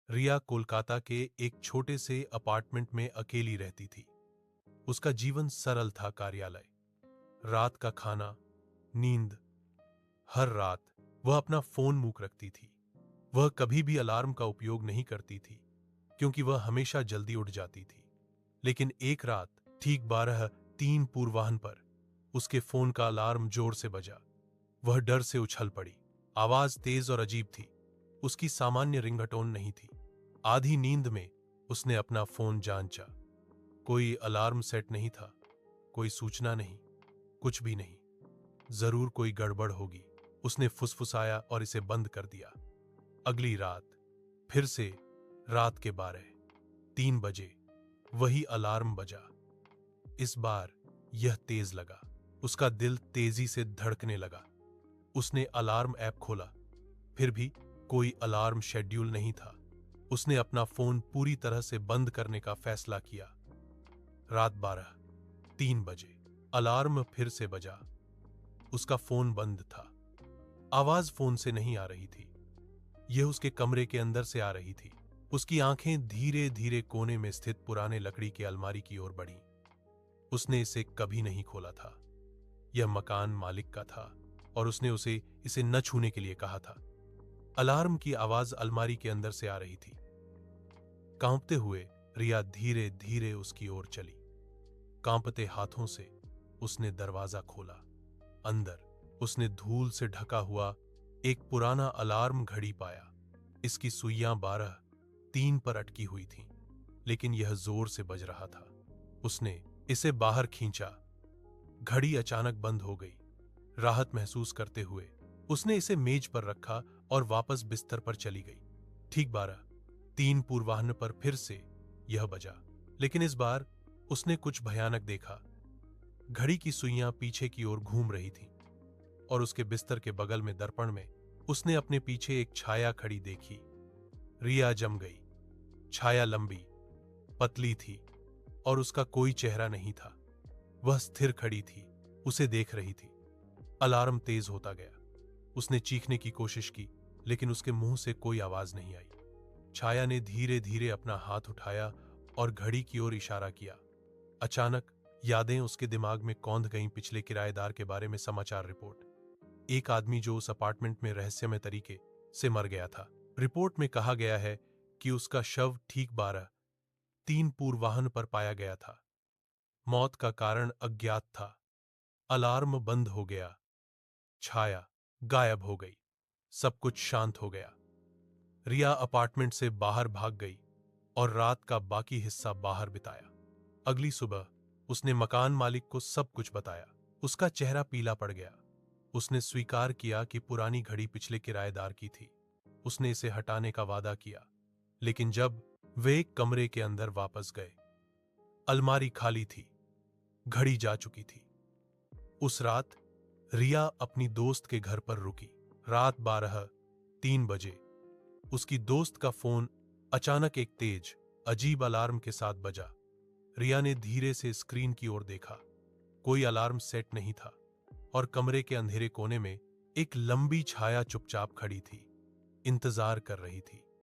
रिया कोलकाता के एक छोटे से अपार्टमेंट में अकेली रहती थी। उसका जीवन सरल था। कार्यालय, रात का खाना, नींद। हर रात वह अपना फोन मूक रखती थी। वह कभी भी अलार्म का उपयोग नहीं करती थी क्योंकि वह हमेशा जल्दी उठ जाती थी। लेकिन एक रात ठीक 12:03 पूर्वाह्न पर उसके फोन का अलार्म जोर से बजा। वह डर से उछल पड़ी। आवाज तेज और अजीब थी। उसकी सामान्य रिंगटोन नहीं थी। आधी नींद में उसने अपना फोन जांचा। कोई अलार्म सेट नहीं था, कोई सूचना नहीं, कुछ भी नहीं। जरूर कोई गड़बड़ होगी, उसने फुसफुसाया और इसे बंद कर दिया। अगली रात फिर से रात के 12:03 बजे वही अलार्म बजा। इस बार यह तेज लगा। उसका दिल तेजी से धड़कने लगा। उसने अलार्म ऐप खोला, फिर भी कोई अलार्म शेड्यूल नहीं था। उसने अपना फोन पूरी तरह से बंद करने का फैसला किया। रात 12:03 बजे अलार्म फिर से बजा। उसका फोन बंद था। आवाज फोन से नहीं आ रही थी, यह उसके कमरे के अंदर से आ रही थी। उसकी आंखें धीरे धीरे कोने में स्थित पुराने लकड़ी की अलमारी की ओर बढ़ीं। उसने इसे कभी नहीं खोला था। यह मकान मालिक का था और उसने उसे इसे न छूने के लिए कहा था। अलार्म की आवाज अलमारी के अंदर से आ रही थी। कांपते हुए रिया धीरे धीरे उसकी ओर चली। कांपते हाथों से उसने दरवाजा खोला। अंदर उसने धूल से ढका हुआ एक पुराना अलार्म घड़ी पाया। इसकी सुइयां 12:03 पर अटकी हुई थीं, लेकिन यह जोर से बज रहा था। उसने इसे बाहर खींचा। घड़ी अचानक बंद हो गई। राहत महसूस करते हुए उसने इसे मेज पर रखा और वापस बिस्तर पर चली गई। ठीक 12:03 पूर्वाह्न पर फिर से यह बजा, लेकिन इस बार उसने कुछ भयानक देखा। घड़ी की सुइयां पीछे की ओर घूम रही थीं और उसके बिस्तर के बगल में दर्पण में उसने अपने पीछे एक छाया खड़ी देखी। रिया जम गई। छाया लंबी, पतली थी और उसका कोई चेहरा नहीं था। वह स्थिर खड़ी थी, उसे देख रही थी। अलार्म तेज होता गया। उसने चीखने की कोशिश की, लेकिन उसके मुंह से कोई आवाज नहीं आई। छाया ने धीरे धीरे अपना हाथ उठाया और घड़ी की ओर इशारा किया। अचानक यादें उसके दिमाग में कौंध गईं। पिछले किराएदार के बारे में समाचार रिपोर्ट। एक आदमी जो उस अपार्टमेंट में रहस्यमय तरीके से मर गया था। रिपोर्ट में कहा गया है कि उसका शव ठीक 12:03 पूर्वाह्न पर पाया गया था। मौत का कारण अज्ञात था। अलार्म बंद हो गया। छाया गायब हो गई। सब कुछ शांत हो गया। रिया अपार्टमेंट से बाहर भाग गई और रात का बाकी हिस्सा बाहर बिताया। अगली सुबह उसने मकान मालिक को सब कुछ बताया। उसका चेहरा पीला पड़ गया। उसने स्वीकार किया कि पुरानी घड़ी पिछले किराएदार की थी। उसने इसे हटाने का वादा किया, लेकिन जब वे एक कमरे के अंदर वापस गए, अलमारी खाली थी, घड़ी जा चुकी थी। उस रात रिया अपनी दोस्त के घर पर रुकी। रात 12:03 बजे उसकी दोस्त का फोन अचानक एक तेज, अजीब अलार्म के साथ बजा। रिया ने धीरे से स्क्रीन की ओर देखा। कोई अलार्म सेट नहीं था और कमरे के अंधेरे कोने में एक लंबी छाया चुपचाप खड़ी थी, इंतजार कर रही थी।